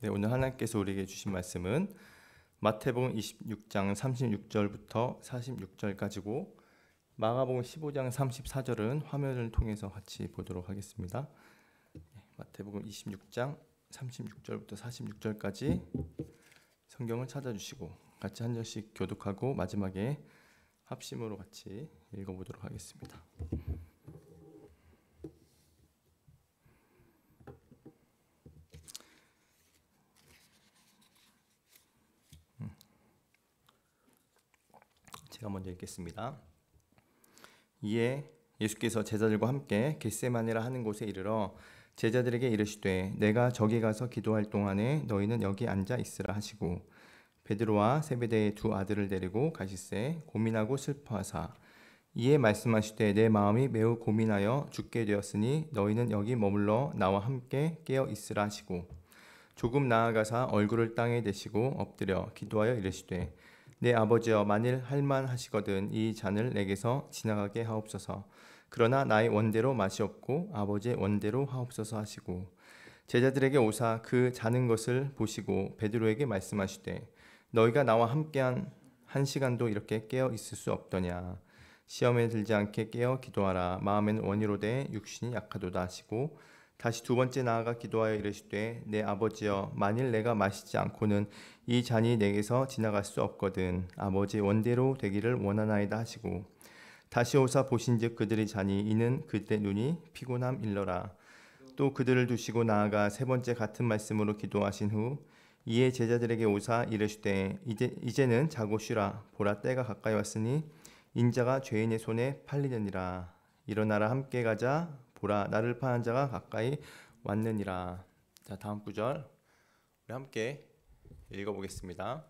네, 오늘 하나님께서 우리에게 주신 말씀은 마태복음 26장 36절부터 46절까지고 마가복음 15장 34절은 화면을 통해서 같이 보도록 하겠습니다. 마태복음 26장 36절부터 46절까지 성경을 찾아주시고 같이 한 절씩 교독하고 마지막에 합심으로 같이 읽어보도록 하겠습니다. 제가 먼저 읽겠습니다. 이에 예수께서 제자들과 함께 겟세마네라 하는 곳에 이르러 제자들에게 이르시되 내가 저기 가서 기도할 동안에 너희는 여기 앉아 있으라 하시고 베드로와 세베대의 두 아들을 데리고 가시세 고민하고 슬퍼하사 이에 말씀하시되 내 마음이 매우 고민하여 죽게 되었으니 너희는 여기 머물러 나와 함께 깨어 있으라 하시고 조금 나아가사 얼굴을 땅에 대시고 엎드려 기도하여 이르시되 내 아버지여 만일 할만하시거든 이 잔을 내게서 지나가게 하옵소서. 그러나 나의 원대로 마시옵고 아버지의 원대로 하옵소서 하시고 제자들에게 오사 그 자는 것을 보시고 베드로에게 말씀하시되 너희가 나와 함께한 한 시간도 이렇게 깨어 있을 수 없더냐. 시험에 들지 않게 깨어 기도하라. 마음에는 원이로되 육신이 약하도다 하시고 다시 두 번째 나아가 기도하여 이르시되 내 아버지여 만일 내가 마시지 않고는 이 잔이 내게서 지나갈 수 없거든 아버지의 원대로 되기를 원하나이다 하시고 다시 오사 보신즉 그들의 자니 이는 그때 눈이 피곤함 일러라. 또 그들을 두시고 나아가 세 번째 같은 말씀으로 기도하신 후 이에 제자들에게 오사 이르시되 이제는 자고 쉬라. 보라 때가 가까이 왔으니 인자가 죄인의 손에 팔리느니라. 일어나라 함께 가자. 보라 나를 파는 자가 가까이 왔느니라. 자, 다음 구절 우리 함께 읽어보겠습니다.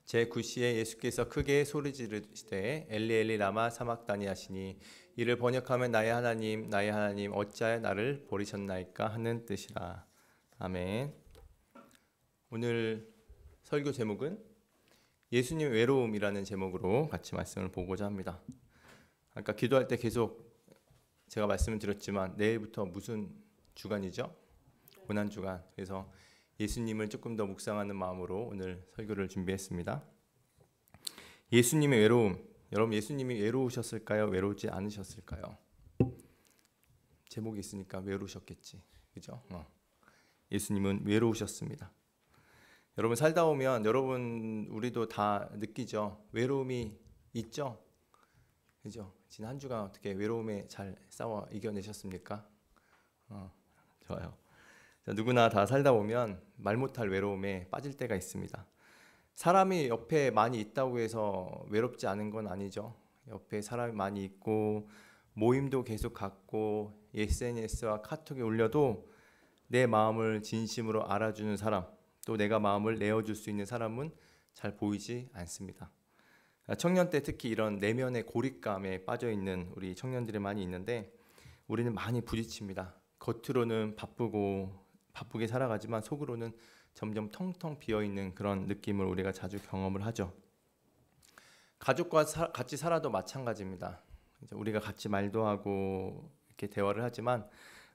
제9시에 예수께서 크게 소리 지르시되 엘리 엘리 라마 사막다니 하시니 이를 번역하면 나의 하나님 어찌하여 나를 버리셨나이까 하는 뜻이라. 아멘. 오늘 설교 제목은 예수님의 외로움이라는 제목으로 같이 말씀을 보고자 합니다. 아까 기도할 때 계속 제가 말씀을 드렸지만 내일부터 무슨 주간이죠? 고난주간. 그래서 예수님을 조금 더 묵상하는 마음으로 오늘 설교를 준비했습니다. 예수님의 외로움. 여러분 예수님이 외로우셨을까요? 외로우지 않으셨을까요? 제목이 있으니까 외로우셨겠지. 그죠? 예수님은 외로우셨습니다. 여러분 살다 보면 우리도 다 느끼죠. 외로움이 있죠? 그죠? 지난 한 주간 어떻게 외로움에 잘 싸워 이겨내셨습니까? 좋아요. 자, 누구나 다 살다 보면 말 못할 외로움에 빠질 때가 있습니다. 사람이 옆에 많이 있다고 해서 외롭지 않은 건 아니죠. 옆에 사람이 많이 있고 모임도 계속 갖고 SNS와 카톡에 올려도 내 마음을 진심으로 알아주는 사람, 또 내가 마음을 내어줄 수 있는 사람은 잘 보이지 않습니다. 청년 때 특히 이런 내면의 고립감에 빠져있는 우리 청년들이 많이 있는데 우리는 많이 부딪힙니다. 겉으로는 바쁘게 살아가지만 속으로는 점점 텅텅 비어있는 그런 느낌을 우리가 자주 경험을 하죠. 가족과 같이 살아도 마찬가지입니다. 우리가 같이 말도 하고 이렇게 대화를 하지만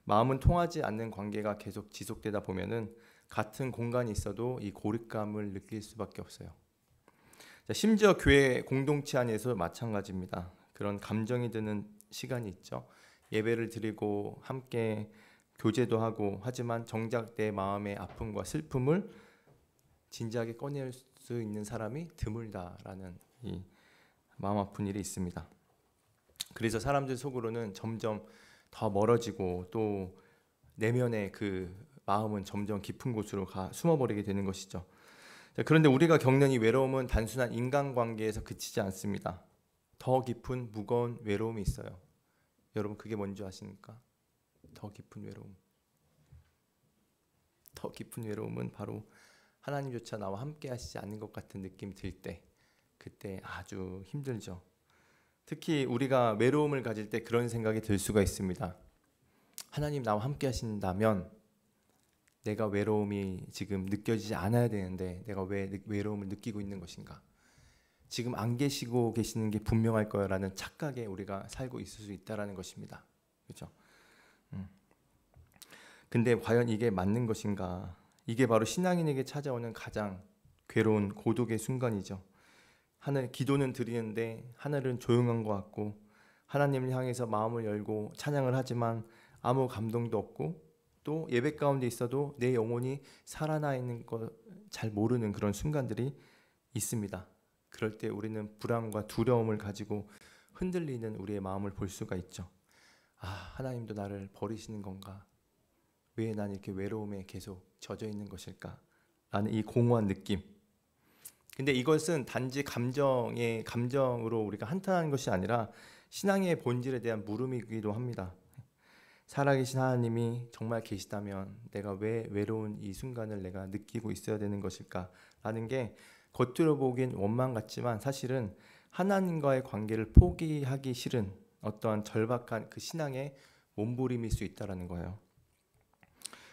마음은 통하지 않는 관계가 계속 지속되다 보면은 같은 공간이 있어도 이 고립감을 느낄 수밖에 없어요. 심지어 교회 공동체 안에서 마찬가지입니다. 그런 감정이 드는 시간이 있죠. 예배를 드리고 함께 교제도 하고 하지만 정작 내 마음의 아픔과 슬픔을 진지하게 꺼낼 수 있는 사람이 드물다라는 이 마음 아픈 일이 있습니다. 그래서 사람들 속으로는 점점 더 멀어지고 또 내면의 그 마음은 점점 깊은 곳으로 숨어버리게 되는 것이죠. 그런데 우리가 겪는 이 외로움은 단순한 인간관계에서 그치지 않습니다. 더 깊은 무거운 외로움이 있어요. 여러분 그게 뭔지 아십니까? 더 깊은 외로움. 더 깊은 외로움은 바로 하나님조차 나와 함께 하시지 않는 것 같은 느낌이 들 때, 그때 아주 힘들죠. 특히 우리가 외로움을 가질 때 그런 생각이 들 수가 있습니다. 하나님 나와 함께 하신다면 내가 외로움이 지금 느껴지지 않아야 되는데 내가 왜 외로움을 느끼고 있는 것인가? 지금 안 계시고 계시는 게 분명할 거야라는 착각에 우리가 살고 있을 수 있다라는 것입니다. 그렇죠? 근데 과연 이게 맞는 것인가? 이게 바로 신앙인에게 찾아오는 가장 괴로운 고독의 순간이죠. 기도는 드리는데 하늘은 조용한 것 같고, 하나님을 향해서 마음을 열고 찬양을 하지만 아무 감동도 없고, 또 예배 가운데 있어도 내 영혼이 살아나 있는 것 잘 모르는 그런 순간들이 있습니다. 그럴 때 우리는 불안과 두려움을 가지고 흔들리는 우리의 마음을 볼 수가 있죠. 하나님도 나를 버리시는 건가? 왜 난 이렇게 외로움에 계속 젖어 있는 것일까? 라는 이 공허한 느낌. 근데 이것은 단지 감정으로 우리가 한탄하는 것이 아니라 신앙의 본질에 대한 물음이기도 합니다. 살아계신 하나님이 정말 계시다면 내가 왜 외로운 이 순간을 내가 느끼고 있어야 되는 것일까? 라는 게 겉으로 보기엔 원망 같지만 사실은 하나님과의 관계를 포기하기 싫은 어떠한 절박한 그 신앙의 몸부림일 수 있다는 거예요.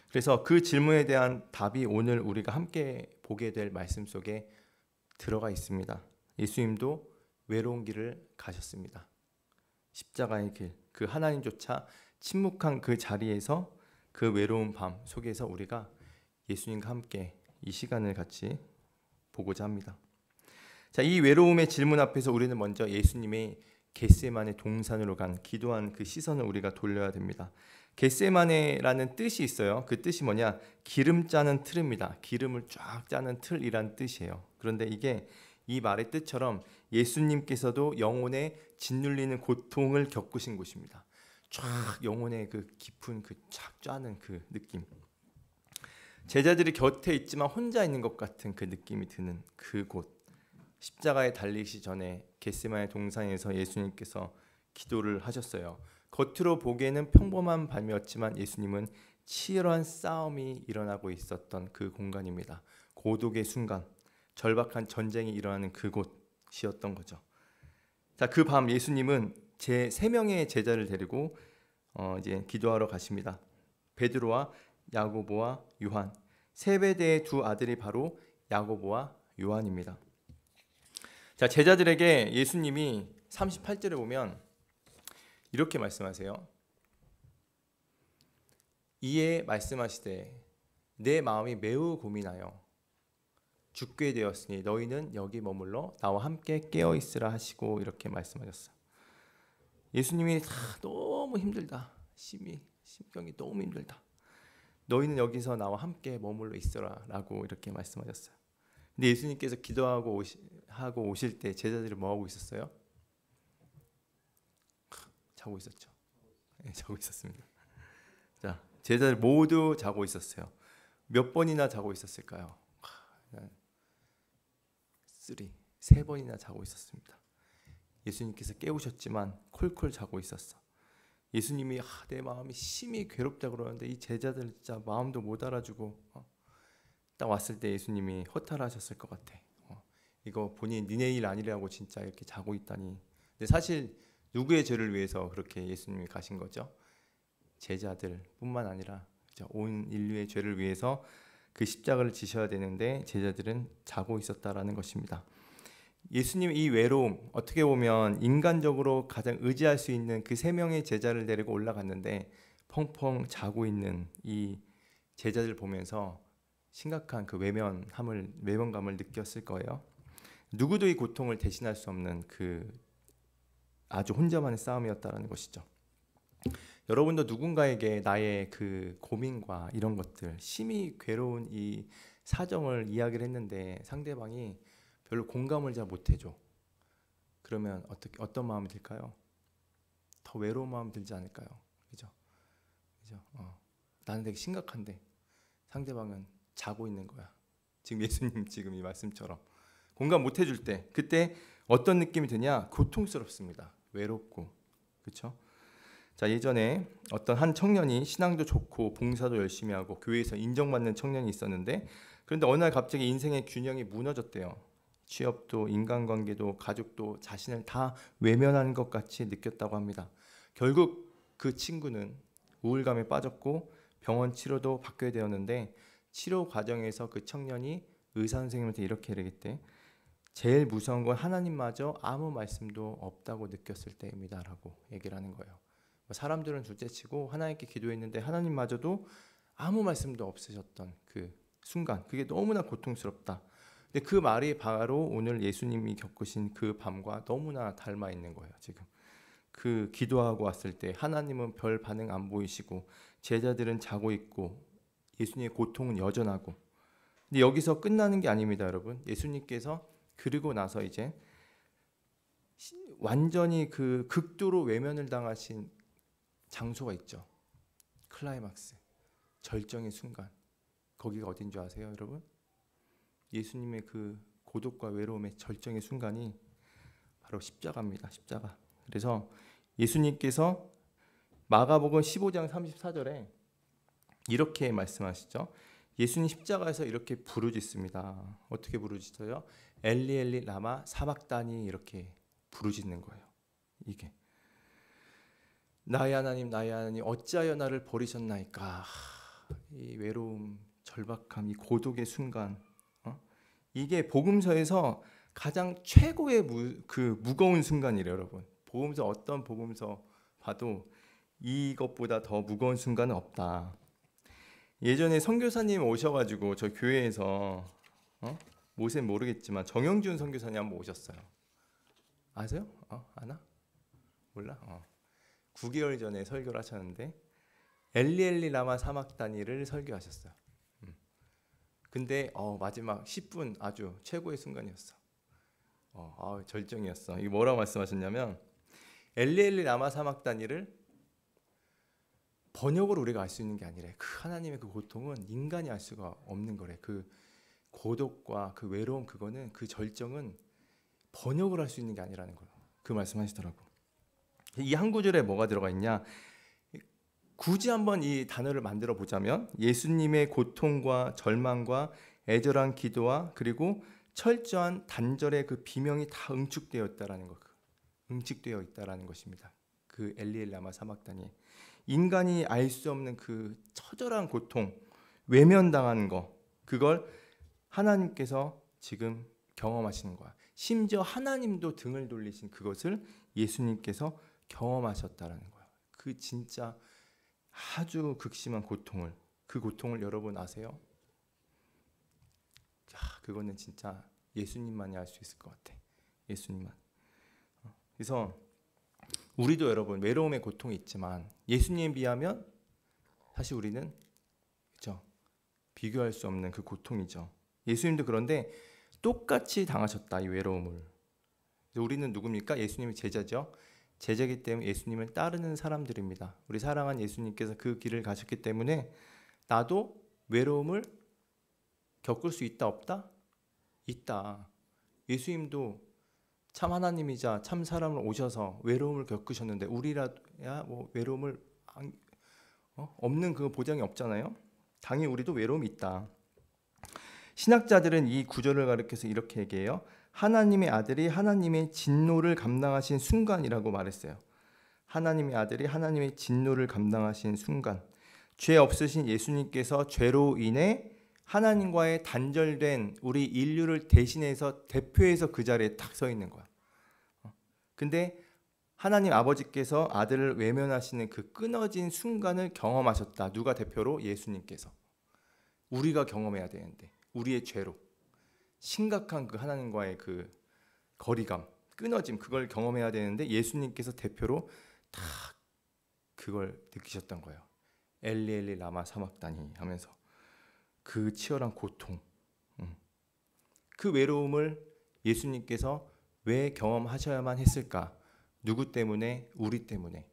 그래서 그 질문에 대한 답이 오늘 우리가 함께 보게 될 말씀 속에 들어가 있습니다. 예수님도 외로운 길을 가셨습니다. 십자가의 길, 그 하나님조차 침묵한 그 자리에서 그 외로운 밤 속에서 우리가 예수님과 함께 이 시간을 같이 보고자 합니다. 자, 이 외로움의 질문 앞에서 우리는 먼저 예수님의 겟세마네 동산으로 간 기도한 그 시선을 우리가 돌려야 됩니다. 겟세마네라는 뜻이 있어요. 그 뜻이 뭐냐? 기름 짜는 틀입니다. 기름을 쫙 짜는 틀이란 뜻이에요. 그런데 이게 이 말의 뜻처럼 예수님께서도 영혼에 짓눌리는 고통을 겪으신 곳입니다. 쫙 영혼의 그 깊은 그 쫙 짜는 그 느낌. 제자들이 곁에 있지만 혼자 있는 것 같은 그 느낌이 드는 그곳. 십자가에 달리시 전에 겟세마네 동산에서 예수님께서 기도를 하셨어요. 겉으로 보기에는 평범한 밤이었지만 예수님은 치열한 싸움이 일어나고 있었던 그 공간입니다. 고독의 순간, 절박한 전쟁이 일어나는 그곳이었던 거죠. 자, 그 밤 예수님은 제 3명의 제자를 데리고 이제 기도하러 가십니다. 베드로와 야고보와 요한, 세베대의 2 아들이 바로 야고보와 요한입니다. 자, 제자들에게 예수님이 38절에 보면 이렇게 말씀하세요. 이에 말씀하시되 내 마음이 매우 고민하여 죽게 되었으니 너희는 여기 머물러 나와 함께 깨어 있으라 하시고 이렇게 말씀하셨어요. 예수님이 너무 힘들다. 심경이 너무 힘들다. 너희는 여기서 나와 함께 머물러 있어라 라고 이렇게 말씀하셨어요. 근데 예수님께서 기도하고 오실 때 제자들이 뭐하고 있었어요? 자고 있었죠. 네, 자고 있었습니다. 자, 제자들 모두 자고 있었어요. 몇 번이나 자고 있었을까요? 3번이나 자고 있었습니다. 예수님께서 깨우셨지만 콜콜 자고 있었어. 예수님이 내 마음이 심히 괴롭다 그러는데 이 제자들 진짜 마음도 못 알아주고 딱 왔을 때 예수님이 허탈하셨을 것 같아. 이거 본인 니네 일 아니라고 진짜 이렇게 자고 있다니. 근데 사실 누구의 죄를 위해서 그렇게 예수님이 가신 거죠? 제자들뿐만 아니라 온 인류의 죄를 위해서 그 십자가를 지셔야 되는데 제자들은 자고 있었다라는 것입니다. 예수님 이 외로움, 어떻게 보면 인간적으로 가장 의지할 수 있는 그 3명의 제자를 데리고 올라갔는데 펑펑 자고 있는 이 제자들 보면서 심각한 그 외면감을 느꼈을 거예요. 누구도 이 고통을 대신할 수 없는 그 아주 혼자만의 싸움이었다는 것이죠. 여러분도 누군가에게 나의 그 고민과 이런 것들, 심히 괴로운 이 사정을 이야기를 했는데 상대방이 별로 공감을 잘 못해줘. 그러면 어떤 마음이 들까요? 더 외로운 마음이 들지 않을까요? 그죠? 나는 되게 심각한데 상대방은 자고 있는 거야. 지금 예수님 지금 이 말씀처럼 공감 못 해줄 때 그때 어떤 느낌이 드냐? 고통스럽습니다. 외롭고. 그렇죠? 자, 예전에 어떤 한 청년이 신앙도 좋고 봉사도 열심히 하고 교회에서 인정받는 청년이 있었는데 그런데 어느 날 갑자기 인생의 균형이 무너졌대요. 취업도 인간관계도 가족도 자신을 다 외면하는 것 같이 느꼈다고 합니다. 결국 그 친구는 우울감에 빠졌고 병원 치료도 받게 되었는데 치료 과정에서 그 청년이 의사 선생님한테 이렇게 얘기했대. 제일 무서운 건 하나님마저 아무 말씀도 없다고 느꼈을 때입니다 라고 얘기를 하는 거예요. 사람들은 둘째치고 하나님께 기도했는데 하나님마저도 아무 말씀도 없으셨던 그 순간, 그게 너무나 고통스럽다. 근데 그 말이 바로 오늘 예수님이 겪으신 그 밤과 너무나 닮아 있는 거예요. 지금 그 기도하고 왔을 때 하나님은 별 반응 안 보이시고 제자들은 자고 있고 예수님의 고통은 여전하고. 근데 여기서 끝나는 게 아닙니다, 여러분. 예수님께서 그리고 나서 이제 완전히 그 극도로 외면을 당하신 장소가 있죠. 클라이막스, 절정의 순간. 거기가 어딘 줄 아세요, 여러분? 예수님의 그 고독과 외로움의 절정의 순간이 바로 십자가입니다. 십자가. 그래서 예수님께서 마가복음 15장 34절에 이렇게 말씀하시죠. 예수님 십자가에서 이렇게 부르짖습니다. 어떻게 부르짖어요? 엘리 엘리 라마 사박다니, 이렇게 부르짖는 거예요. 이게 나의 하나님 나의 하나님 어찌하여 나를 버리셨나이까. 이 외로움, 절박함, 이 고독의 순간, 이게 복음서에서 가장 최고의 무거운 순간이래요, 여러분. 복음서, 어떤 복음서 봐도 이것보다 더 무거운 순간은 없다. 예전에 선교사님 오셔가지고 저 교회에서 모세는 모르겠지만 정영준 선교사님 한번 오셨어요. 아세요? 아나? 몰라? 9개월 전에 설교를 하셨는데 엘리엘리 라마 사막다니를 설교하셨어요. 근데 마지막 10분 아주 최고의 순간이었어. 절정이었어. 이게 뭐라고 말씀하셨냐면, 엘리엘리 라마 사막다니를 번역으로 우리가 알 수 있는 게 아니래. 그 하나님의 그 고통은 인간이 알 수가 없는 거래. 그 고독과 그 외로움, 그거는, 그 절정은 번역을 할 수 있는 게 아니라는 거예요. 그 말씀하시더라고. 이 한 구절에 뭐가 들어가 있냐? 굳이 한번 이 단어를 만들어 보자면 예수님의 고통과 절망과 애절한 기도와 그리고 철저한 단절의 그 비명이 다 응축되어 있다라는 것, 응축되어 있다라는 것입니다. 그 엘리엘 라마 사막다니, 인간이 알 수 없는 그 처절한 고통, 외면당하는 거, 그걸 하나님께서 지금 경험하시는 거야. 심지어 하나님도 등을 돌리신 그것을 예수님께서 경험하셨다라는 거야. 그 진짜 아주 극심한 고통을, 그 고통을 여러분 아세요? 그거는 진짜 예수님만이 알 수 있을 것 같아. 예수님만. 그래서 우리도 여러분 외로움의 고통이 있지만 예수님에 비하면 사실 우리는, 그렇죠? 비교할 수 없는 그 고통이죠. 예수님도 그런데 똑같이 당하셨다, 이 외로움을. 우리는 누굽니까? 예수님의 제자죠. 제자이기 때문에 예수님을 따르는 사람들입니다. 우리 사랑한 예수님께서 그 길을 가셨기 때문에 나도 외로움을 겪을 수 있다 없다? 있다. 예수님도 참 하나님이자 참 사람을 오셔서 외로움을 겪으셨는데 우리라야 뭐 외로움을 없는 그 보장이 없잖아요. 당연히 우리도 외로움이 있다. 신학자들은 이 구절을 가리켜서 이렇게 얘기해요. 하나님의 아들이 하나님의 진노를 감당하신 순간이라고 말했어요. 하나님의 아들이 하나님의 진노를 감당하신 순간, 죄 없으신 예수님께서 죄로 인해 하나님과의 단절된 우리 인류를 대신해서 대표해서 그 자리에 딱 서 있는 거야. 근데 하나님 아버지께서 아들을 외면하시는 그 끊어진 순간을 경험하셨다. 누가 대표로? 예수님께서. 우리가 경험해야 되는데, 우리의 죄로 심각한 그 하나님과의 그 거리감, 끊어짐, 그걸 경험해야 되는데 예수님께서 대표로 다 그걸 느끼셨던 거예요. 엘리 엘리 라마 사막다니 하면서 그 치열한 고통, 그 외로움을 예수님께서 왜 경험하셔야만 했을까? 누구 때문에? 우리 때문에.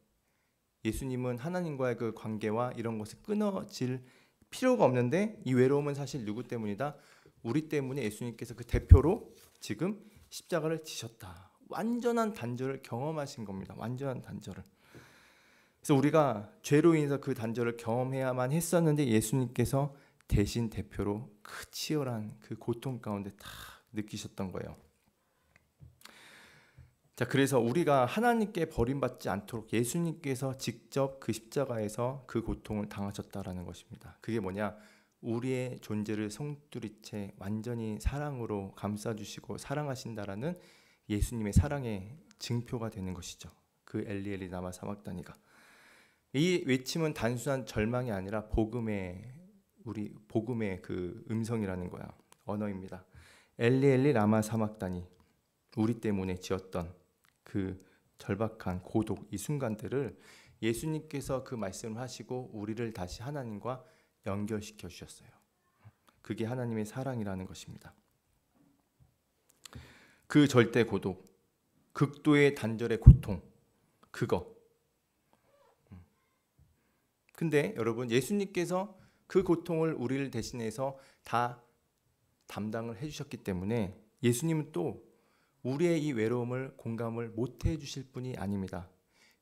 예수님은 하나님과의 그 관계와 이런 것이 끊어질 필요가 없는데 이 외로움은 사실 누구 때문이다? 우리 때문에 예수님께서 그 대표로 지금 십자가를 지셨다. 완전한 단절을 경험하신 겁니다. 완전한 단절을. 그래서 우리가 죄로 인해서 그 단절을 경험해야만 했었는데 예수님께서 대신 대표로 그 치열한 그 고통 가운데 다 느끼셨던 거예요. 자, 그래서 우리가 하나님께 버림받지 않도록 예수님께서 직접 그 십자가에서 그 고통을 당하셨다라는 것입니다. 그게 뭐냐? 우리의 존재를 송두리째 완전히 사랑으로 감싸주시고 사랑하신다라는 예수님의 사랑의 증표가 되는 것이죠. 그 엘리 엘리 라마 사막다니가. 이 외침은 단순한 절망이 아니라 복음의 우리 복음의 그 음성이라는 거야. 언어입니다. 엘리 엘리 라마 사막다니, 우리 때문에 지었던 그 절박한 고독, 이 순간들을 예수님께서 그 말씀을 하시고 우리를 다시 하나님과 연결시켜 주셨어요. 그게 하나님의 사랑이라는 것입니다. 그 절대 고독, 극도의 단절의 고통, 그거. 근데 여러분, 예수님께서 그 고통을 우리를 대신해서 다 담당을 해주셨기 때문에 예수님은 또 우리의 이 외로움을 공감을 못 해주실 분이 아닙니다.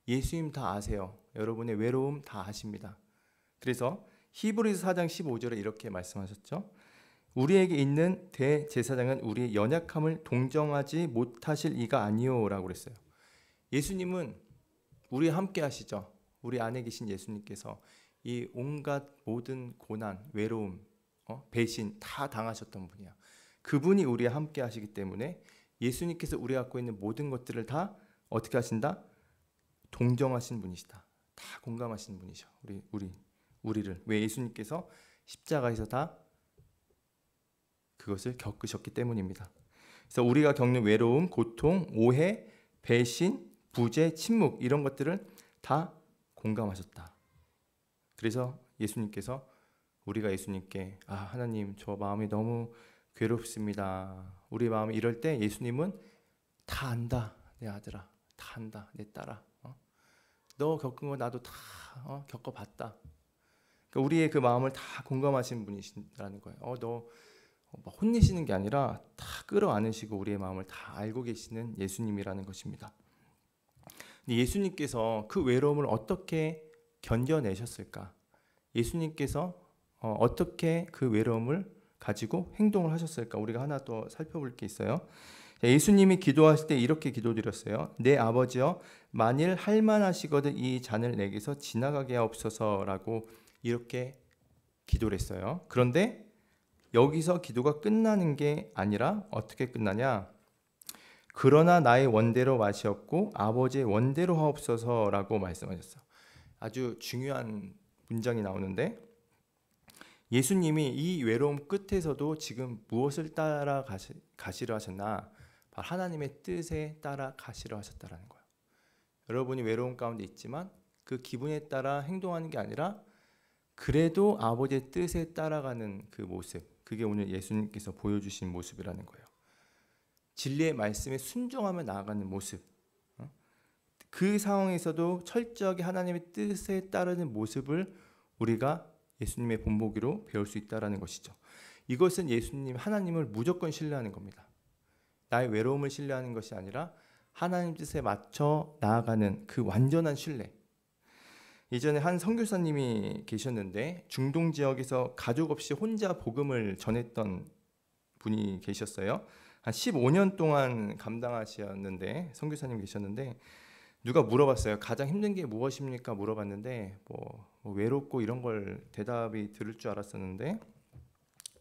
예수님 다 아세요. 여러분의 외로움 다 아십니다. 그래서 히브리서 4장 15절에 이렇게 말씀하셨죠. 우리에게 있는 대제사장은 우리의 연약함을 동정하지 못하실 이가 아니요 라고 그랬어요. 예수님은 우리와 함께 하시죠. 우리 안에 계신 예수님께서 이 온갖 모든 고난, 외로움, 배신 다 당하셨던 분이야. 그분이 우리와 함께 하시기 때문에 예수님께서 우리가 갖고 있는 모든 것들을 다 어떻게 하신다? 동정하신 분이시다. 다 공감하신 분이죠. 우리를. 왜? 예수님께서 십자가에서 다 그것을 겪으셨기 때문입니다. 그래서 우리가 겪는 외로움, 고통, 오해, 배신, 부재, 침묵 이런 것들을 다 공감하셨다. 그래서 예수님께서 우리가 예수님께 하나님 저 마음이 너무 괴롭습니다. 우리 마음이 이럴 때 예수님은 다 안다. 내 아들아. 다 안다. 내 딸아. 너 겪은 거 나도 다 겪어봤다. 그러니까 우리의 그 마음을 다 공감하신 분이시라는 거예요. 너 혼내시는 게 아니라 다 끌어안으시고 우리의 마음을 다 알고 계시는 예수님이라는 것입니다. 근데 예수님께서 그 외로움을 어떻게 견뎌내셨을까? 예수님께서 어떻게 그 외로움을 가지고 행동을 하셨을까? 우리가 하나 더 살펴볼 게 있어요. 예수님이 기도하실 때 이렇게 기도드렸어요. 내 아버지여, 만일 할만하시거든 이 잔을 내게서 지나가게 하옵소서라고 이렇게 기도를 했어요. 그런데 여기서 기도가 끝나는 게 아니라 어떻게 끝나냐? 그러나 나의 원대로 마시옵고 아버지의 원대로 하옵소서라고 말씀하셨어요. 아주 중요한 문장이 나오는데 예수님이 이 외로움 끝에서도 지금 무엇을 따라 가시려 하셨나? 바로 하나님의 뜻에 따라 가시려 하셨다라는 거예요. 여러분이 외로움 가운데 있지만 그 기분에 따라 행동하는 게 아니라 그래도 아버지의 뜻에 따라가는 그 모습, 그게 오늘 예수님께서 보여주신 모습이라는 거예요. 진리의 말씀에 순종하며 나아가는 모습, 그 상황에서도 철저하게 하나님의 뜻에 따르는 모습을 우리가 예수님의 본보기로 배울 수 있다는 것이죠. 이것은 예수님, 하나님을 무조건 신뢰하는 겁니다. 나의 외로움을 신뢰하는 것이 아니라 하나님 뜻에 맞춰 나아가는 그 완전한 신뢰. 예전에 한 선교사님이 계셨는데 중동 지역에서 가족 없이 혼자 복음을 전했던 분이 계셨어요. 한 15년 동안 감당하셨는데 선교사님 계셨는데 누가 물어봤어요. 가장 힘든 게 무엇입니까? 물어봤는데 뭐 외롭고 이런 걸 대답이 들을 줄 알았었는데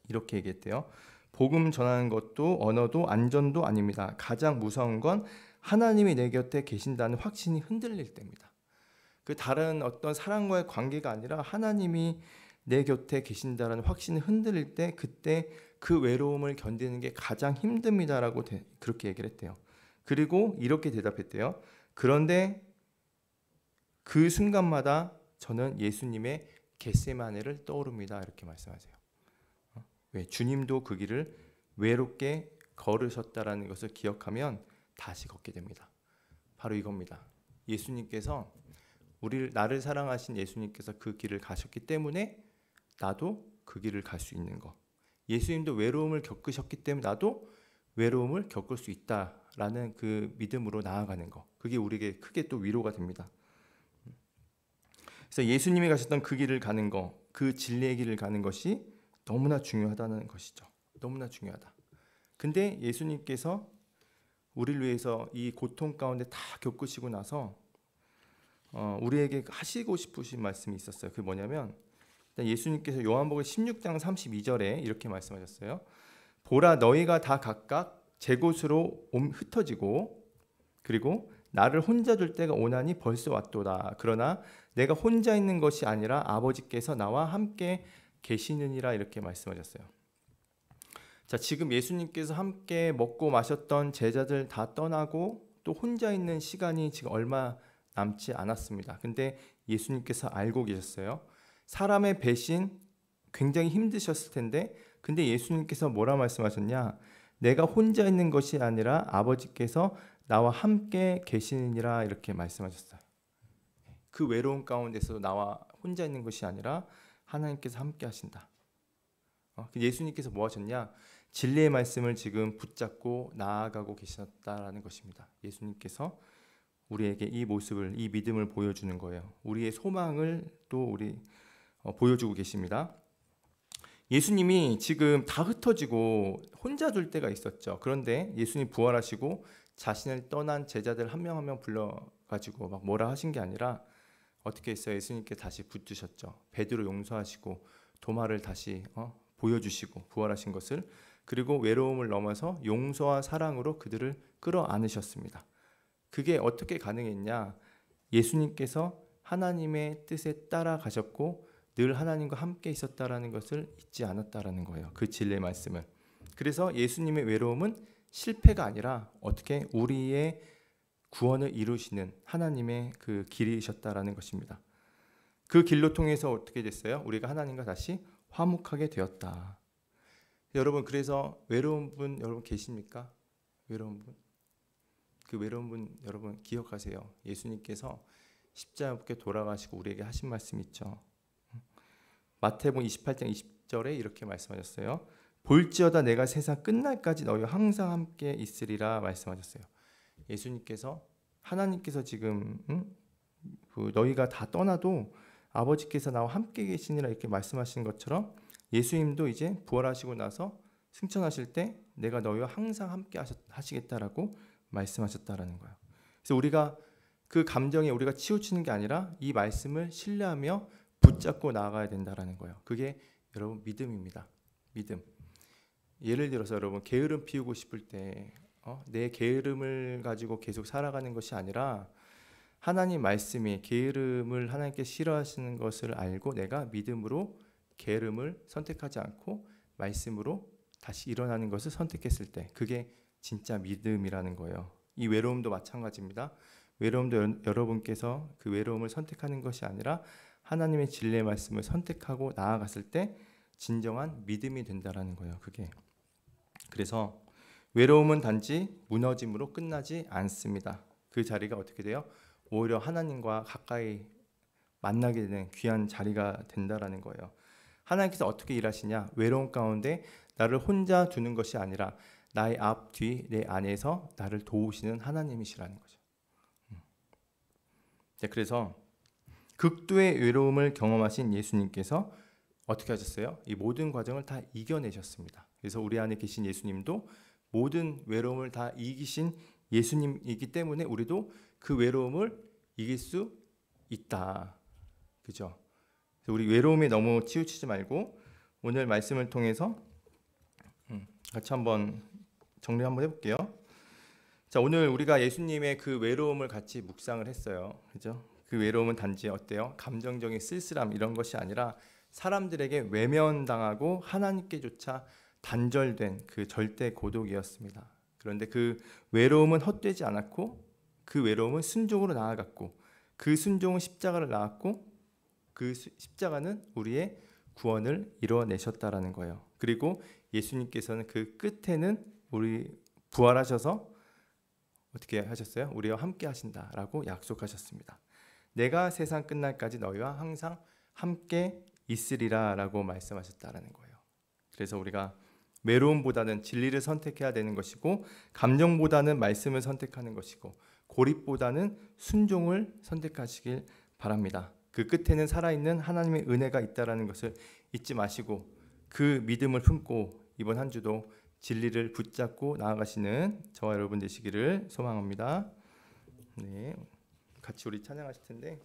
이렇게 얘기했대요. 복음 전하는 것도 언어도 안전도 아닙니다. 가장 무서운 건 하나님이 내 곁에 계신다는 확신이 흔들릴 때입니다. 그 다른 어떤 사람과의 관계가 아니라 하나님이 내 곁에 계신다는 확신이 흔들릴 때 그때 그 외로움을 견디는 게 가장 힘듭니다라고 그렇게 얘기를 했대요. 그리고 이렇게 대답했대요. 그런데 그 순간마다 저는 예수님의 겟세마네를 떠오릅니다. 이렇게 말씀하세요. 왜? 주님도 그 길을 외롭게 걸으셨다라는 것을 기억하면 다시 걷게 됩니다. 바로 이겁니다. 예수님께서 나를 사랑하신 예수님께서 그 길을 가셨기 때문에 나도 그 길을 갈 수 있는 거. 예수님도 외로움을 겪으셨기 때문에 나도 외로움을 겪을 수 있다라는 그 믿음으로 나아가는 거. 그게 우리에게 크게 또 위로가 됩니다. 그래서 예수님이 가셨던 그 길을 가는 거, 그 진리의 길을 가는 것이 너무나 중요하다는 것이죠. 너무나 중요하다. 근데 예수님께서 우리를 위해서 이 고통 가운데 다 겪으시고 나서 우리에게 하시고 싶으신 말씀이 있었어요. 그게 뭐냐면 예수님께서 요한복음 16장 32절에 이렇게 말씀하셨어요. 보라 너희가 다 각각 제 곳으로 흩어지고 그리고 나를 혼자 둘 때가 오나니 벌써 왔도다. 그러나 내가 혼자 있는 것이 아니라 아버지께서 나와 함께 계시느니라 이렇게 말씀하셨어요. 자, 지금 예수님께서 함께 먹고 마셨던 제자들 다 떠나고 또 혼자 있는 시간이 지금 얼마 남지 않았습니다. 근데 예수님께서 알고 계셨어요. 사람의 배신 굉장히 힘드셨을 텐데, 근데 예수님께서 뭐라 말씀하셨냐? 내가 혼자 있는 것이 아니라 아버지께서 나와 함께 계시느니라 이렇게 말씀하셨어요. 그 외로운 가운데서 나와 혼자 있는 것이 아니라 하나님께서 함께 하신다. 예수님께서 뭐 하셨냐? 진리의 말씀을 지금 붙잡고 나아가고 계셨다라는 것입니다. 예수님께서 우리에게 이 모습을, 이 믿음을 보여주는 거예요. 우리의 소망을 또 보여주고 계십니다. 예수님이 지금 다 흩어지고 혼자 둘 때가 있었죠. 그런데 예수님 부활하시고 자신을 떠난 제자들 한 명 한 명 불러가지고 막 뭐라 하신 게 아니라 어떻게 했어요? 예수님께 다시 붙드셨죠. 베드로 용서하시고 도마를 다시 보여주시고 부활하신 것을, 그리고 외로움을 넘어서 용서와 사랑으로 그들을 끌어안으셨습니다. 그게 어떻게 가능했냐? 예수님께서 하나님의 뜻에 따라가셨고 늘 하나님과 함께 있었다라는 것을 잊지 않았다라는 거예요. 그 진리의 말씀을. 그래서 예수님의 외로움은 실패가 아니라 어떻게 우리의 구원을 이루시는 하나님의 그 길이셨다라는 것입니다. 그 길로 통해서 어떻게 됐어요? 우리가 하나님과 다시 화목하게 되었다. 여러분, 그래서 외로운 분 여러분 계십니까? 외로운 분? 그 외로운 분 여러분 기억하세요. 예수님께서 십자가에 돌아가시고 우리에게 하신 말씀 있죠. 마태복음 28장 20절에 이렇게 말씀하셨어요. 볼지어다 내가 세상 끝날까지 너희와 항상 함께 있으리라 말씀하셨어요. 예수님께서, 하나님께서 지금 너희가 다 떠나도 아버지께서 나와 함께 계시니라 이렇게 말씀하시는 것처럼 예수님도 이제 부활하시고 나서 승천하실 때 내가 너희와 항상 함께 하시겠다라고 말씀하셨다라는 거예요. 그래서 우리가 그 감정에 우리가 치우치는 게 아니라 이 말씀을 신뢰하며 붙잡고 나아가야 된다라는 거예요. 그게 여러분 믿음입니다. 믿음. 예를 들어서 여러분 게으름 피우고 싶을 때 내 게으름을 가지고 계속 살아가는 것이 아니라 하나님 말씀이 게으름을 하나님께 싫어하시는 것을 알고 내가 믿음으로 게으름을 선택하지 않고 말씀으로 다시 일어나는 것을 선택했을 때 그게 진짜 믿음이라는 거예요. 이 외로움도 마찬가지입니다. 외로움도 여러분께서 그 외로움을 선택하는 것이 아니라 하나님의 진리의 말씀을 선택하고 나아갔을 때 진정한 믿음이 된다라는 거예요. 그게. 그래서 외로움은 단지 무너짐으로 끝나지 않습니다. 그 자리가 어떻게 돼요? 오히려 하나님과 가까이 만나게 되는 귀한 자리가 된다라는 거예요. 하나님께서 어떻게 일하시냐? 외로움 가운데 나를 혼자 두는 것이 아니라 나의 앞, 뒤, 내 안에서 나를 도우시는 하나님이시라는 거죠. 그래서 극도의 외로움을 경험하신 예수님께서 어떻게 하셨어요? 이 모든 과정을 다 이겨내셨습니다. 그래서 우리 안에 계신 예수님도 모든 외로움을 다 이기신 예수님이기 때문에 우리도 그 외로움을 이길 수 있다. 그죠? 우리 외로움에 너무 치우치지 말고 오늘 말씀을 통해서 같이 한번 정리 한번 해볼게요. 자, 오늘 우리가 예수님의 그 외로움을 같이 묵상을 했어요. 그죠? 그 외로움은 단지 어때요? 감정적인 쓸쓸함 이런 것이 아니라 사람들에게 외면당하고 하나님께조차 단절된 그 절대 고독이었습니다. 그런데 그 외로움은 헛되지 않았고 그 외로움은 순종으로 나아갔고 그 순종은 십자가를 낳았고 그 십자가는 우리의 구원을 이뤄내셨다라는 거예요. 그리고 예수님께서는 그 끝에는 우리 부활하셔서 어떻게 하셨어요? 우리와 함께 하신다라고 약속하셨습니다. 내가 세상 끝날까지 너희와 항상 함께 있으리라라고 말씀하셨다라는 거예요. 그래서 우리가 외로움보다는 진리를 선택해야 되는 것이고 감정보다는 말씀을 선택하는 것이고 고립보다는 순종을 선택하시길 바랍니다. 그 끝에는 살아있는 하나님의 은혜가 있다라는 것을 잊지 마시고 그 믿음을 품고 이번 한 주도 진리를 붙잡고 나아가시는 저와 여러분 되시기를 소망합니다. 네, 같이 우리 찬양하실 텐데.